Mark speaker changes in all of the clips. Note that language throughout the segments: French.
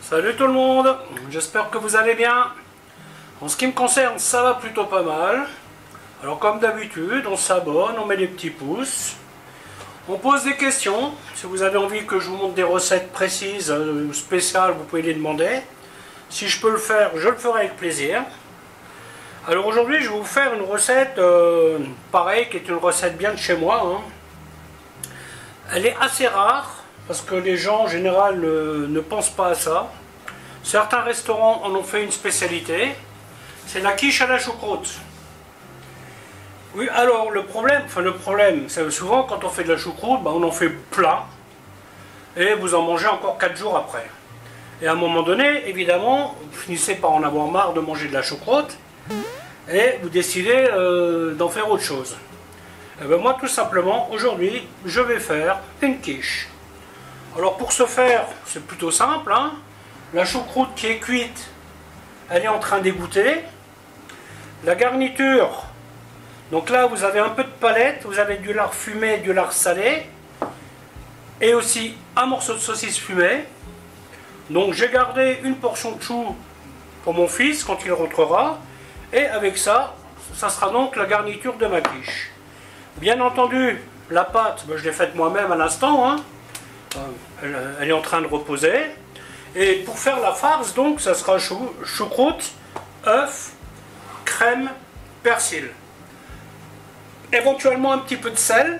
Speaker 1: Salut tout le monde, j'espère que vous allez bien. En ce qui me concerne, ça va plutôt pas mal. Alors comme d'habitude, on s'abonne, on met des petits pouces, on pose des questions. Si vous avez envie que je vous montre des recettes précises, spéciales, vous pouvez les demander. Si je peux le faire, je le ferai avec plaisir. Alors aujourd'hui, je vais vous faire une recette, pareil, qui est une recette bien de chez moi. Elle est assez rare, parce que les gens en général ne pensent pas à ça. Certains restaurants en ont fait une spécialité. C'est la quiche à la choucroute. Oui, alors le problème, c'est souvent quand on fait de la choucroute, on en fait plein. Et vous en mangez encore 4 jours après. Et à un moment donné, évidemment, vous finissez par en avoir marre de manger de la choucroute. Et vous décidez d'en faire autre chose. Et bien moi, tout simplement, aujourd'hui, je vais faire une quiche. Alors pour ce faire, c'est plutôt simple. La choucroute qui est cuite, elle est en train d'égoutter. La garniture, donc là vous avez un peu de palette, vous avez du lard fumé, du lard salé, et aussi un morceau de saucisse fumée. Donc j'ai gardé une portion de chou pour mon fils quand il rentrera, et avec ça, ça sera donc la garniture de ma quiche. Bien entendu, la pâte, je l'ai faite moi-même à l'instant, elle est en train de reposer. Et pour faire la farce, donc, ça sera choucroute, œuf, crème, persil. Éventuellement un petit peu de sel.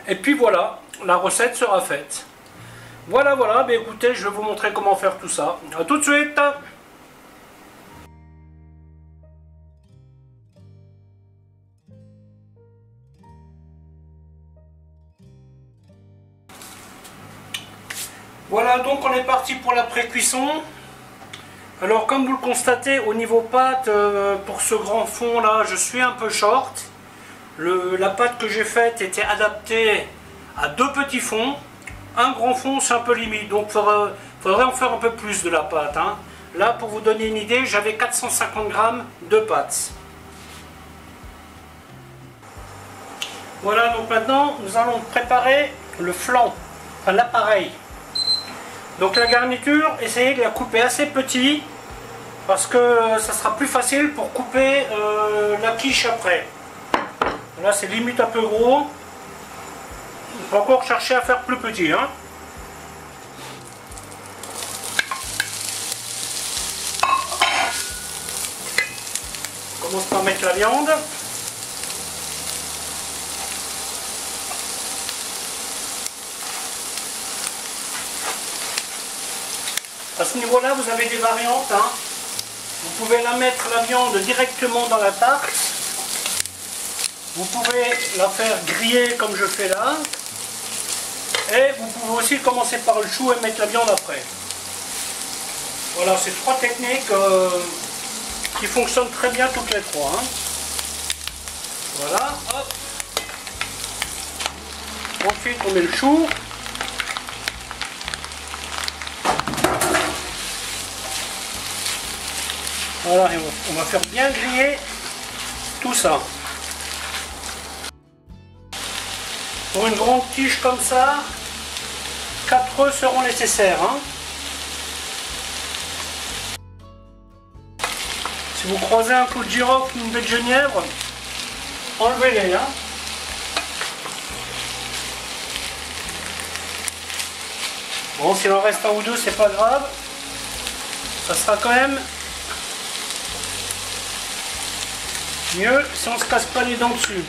Speaker 1: Et puis voilà, la recette sera faite. Voilà, écoutez, je vais vous montrer comment faire tout ça. A tout de suite. Voilà, donc on est parti pour la pré-cuisson. Alors comme vous le constatez, au niveau pâte, pour ce grand fond là, je suis un peu short. La pâte que j'ai faite était adaptée à 2 petits fonds. Un grand fond, c'est un peu limite, donc il faudrait en faire un peu plus de la pâte. Là, pour vous donner une idée, j'avais 450 g de pâte. Voilà, donc maintenant, nous allons préparer le flan, enfin l'appareil. Donc la garniture, essayez de la couper assez petit parce que ça sera plus facile pour couper la quiche après. Là c'est limite un peu gros. Il faut encore chercher à faire plus petit. On commence par mettre la viande. À ce niveau-là, vous avez des variantes. Vous pouvez la mettre, la viande, directement dans la tarte. Vous pouvez la faire griller comme je fais là. Et vous pouvez aussi commencer par le chou et mettre la viande après. Voilà, c'est 3 techniques qui fonctionnent très bien toutes les 3. Voilà, hop. Ensuite, on met le chou. Voilà, et on va faire bien griller tout ça. Pour une grande quiche comme ça, 4 œufs seront nécessaires. Si vous croisez un clou de girofle ou une baie de genièvre, enlevez-les. Bon, s'il en reste un ou deux, c'est pas grave. Ça sera quand même mieux si on ne se casse pas les dents dessus.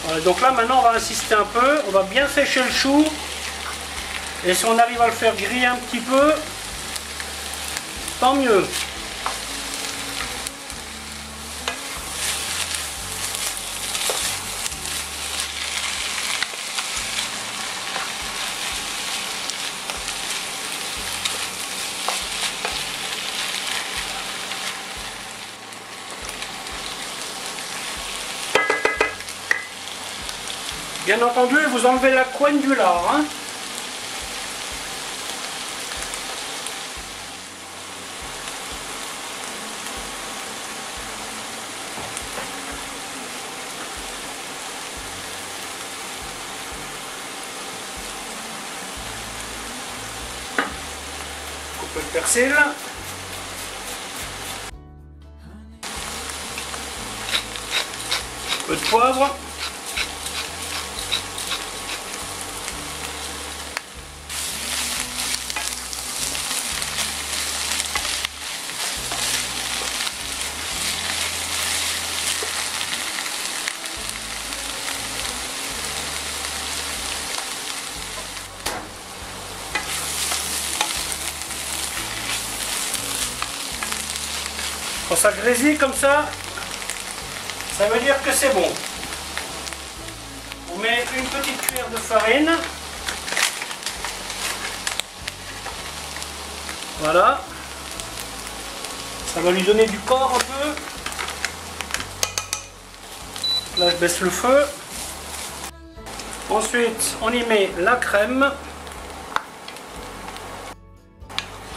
Speaker 1: Voilà, donc là maintenant on va insister un peu, on va bien sécher le chou. Et si on arrive à le faire griller un petit peu, tant mieux. Bien entendu, vous enlevez la coigne du lard. peu de persil. Un peu de poivre. Quand ça grésille comme ça veut dire que c'est bon. On met une petite cuillère de farine. Voilà. Ça va lui donner du corps un peu. Là, je baisse le feu. Ensuite, on y met la crème.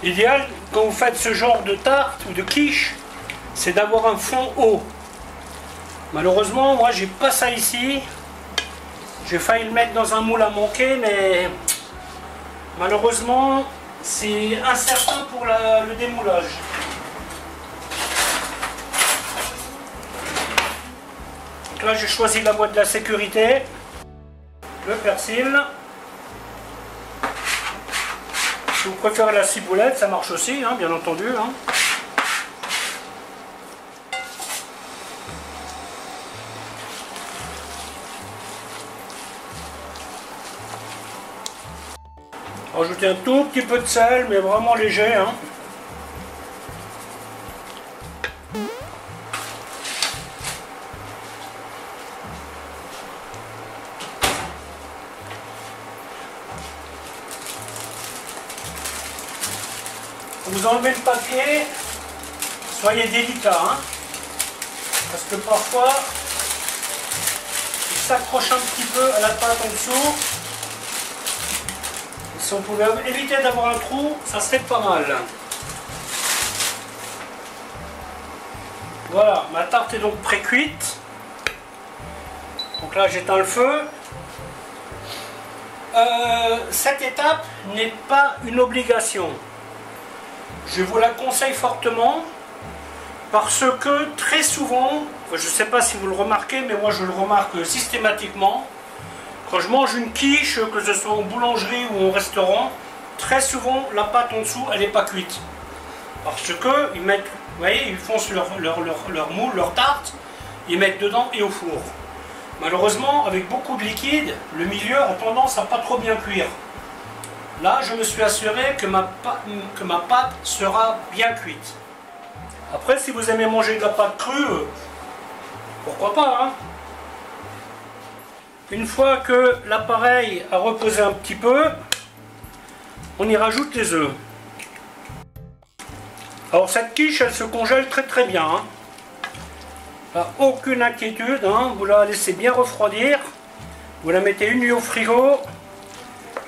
Speaker 1: L'idéal, quand vous faites ce genre de tarte ou de quiche, c'est d'avoir un fond haut. Malheureusement, moi, j'ai pas ça ici. J'ai failli le mettre dans un moule à manquer, mais malheureusement, c'est incertain pour le démoulage. Donc là, j'ai choisi la boîte de la sécurité. Le persil. Si vous préférez la ciboulette, ça marche aussi, hein, bien entendu. Hein. Rajouter un tout petit peu de sel, mais vraiment léger. Hein. Vous enlevez le papier, soyez délicat, hein, parce que parfois il s'accroche un petit peu à la pâte en dessous. Et si on pouvait éviter d'avoir un trou, ça serait pas mal. Voilà, ma tarte est donc pré-cuite. Donc là j'éteins le feu. Cette étape n'est pas une obligation. Je vous la conseille fortement parce que très souvent, je ne sais pas si vous le remarquez, mais moi je le remarque systématiquement, quand je mange une quiche, que ce soit en boulangerie ou au restaurant, très souvent la pâte en dessous elle n'est pas cuite. Parce que ils mettent, vous voyez, ils foncent leur moule, leur tarte, ils mettent dedans et au four. Malheureusement, avec beaucoup de liquide, le milieu a tendance à pas trop bien cuire. Là, je me suis assuré que ma pâte sera bien cuite. Après, si vous aimez manger de la pâte crue, pourquoi pas, hein? Une fois que l'appareil a reposé un petit peu, on y rajoute les œufs. Alors cette quiche, elle se congèle très très bien. Hein. Pas aucune inquiétude, hein. Vous la laissez bien refroidir. Vous la mettez une nuit au frigo.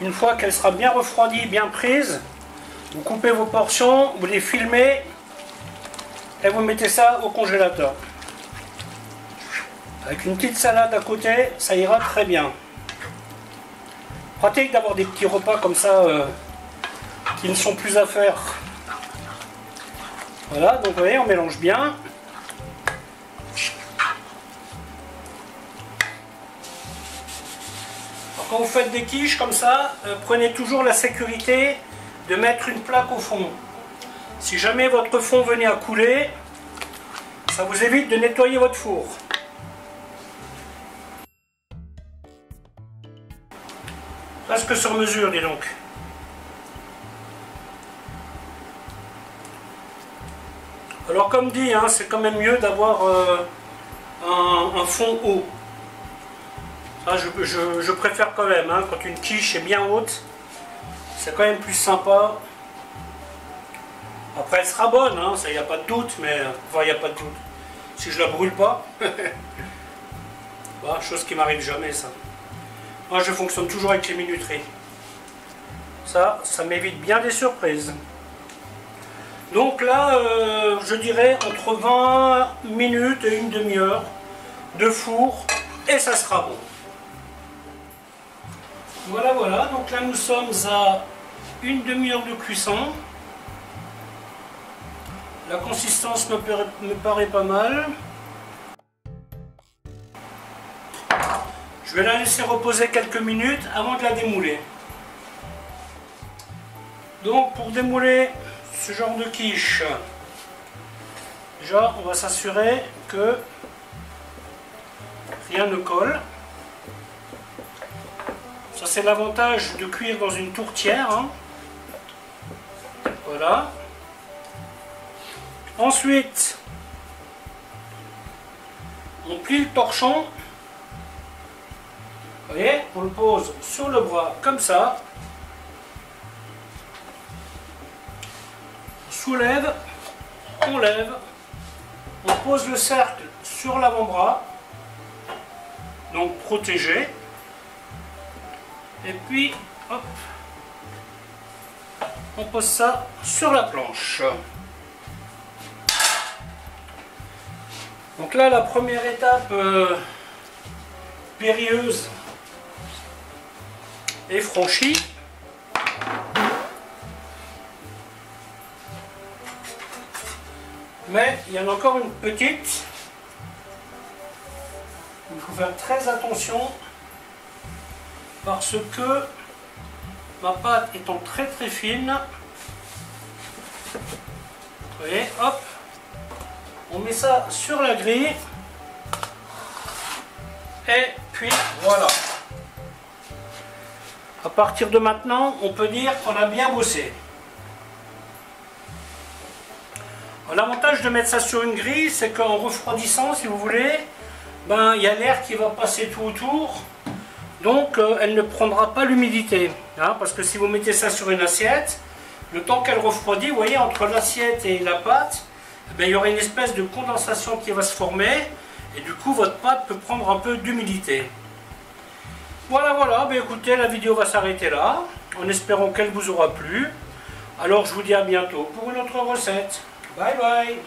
Speaker 1: Une fois qu'elle sera bien refroidie, bien prise, vous coupez vos portions, vous les filmez et vous mettez ça au congélateur. Avec une petite salade à côté, ça ira très bien. Pratique d'avoir des petits repas comme ça qui ne sont plus à faire. Voilà, donc vous voyez, on mélange bien. Quand vous faites des quiches comme ça, prenez toujours la sécurité de mettre une plaque au fond. Si jamais votre fond venait à couler, ça vous évite de nettoyer votre four. Presque sur mesure, dis donc. Alors comme dit, hein, c'est quand même mieux d'avoir un fond haut. Ça, je préfère quand même, hein, quand une quiche est bien haute, c'est quand même plus sympa. Après elle sera bonne, hein, ça y a pas de doute, mais enfin il n'y a pas de doute. Si je la brûle pas, voilà, chose qui m'arrive jamais ça. Moi je fonctionne toujours avec les minuteries. Ça m'évite bien des surprises. Donc là, je dirais entre 20 minutes et une demi-heure de four et ça sera bon. Voilà, donc là nous sommes à une demi-heure de cuisson. La consistance me paraît pas mal. Je vais la laisser reposer quelques minutes avant de la démouler. Donc pour démouler ce genre de quiche, déjà on va s'assurer que rien ne colle. Ça c'est l'avantage de cuire dans une tourtière. Hein. Voilà. Ensuite, on plie le torchon. Vous voyez, on le pose sur le bras comme ça. On soulève, on lève. On pose le cercle sur l'avant-bras. Donc protégé. Et puis, hop, on pose ça sur la planche. Donc là, la première étape périlleuse est franchie. Mais il y en a encore une petite. Il faut faire très attention parce que ma pâte étant très très fine, vous voyez, hop, on met ça sur la grille et puis voilà. À partir de maintenant, on peut dire qu'on a bien bossé. L'avantage de mettre ça sur une grille, c'est qu'en refroidissant, si vous voulez, ben, il y a l'air qui va passer tout autour. Donc elle ne prendra pas l'humidité, hein, parce que si vous mettez ça sur une assiette, le temps qu'elle refroidit, vous voyez, entre l'assiette et la pâte, eh bien, il y aura une espèce de condensation qui va se former, et du coup votre pâte peut prendre un peu d'humidité. Voilà, voilà, ben, écoutez, la vidéo va s'arrêter là, en espérant qu'elle vous aura plu. Alors je vous dis à bientôt pour une autre recette. Bye bye.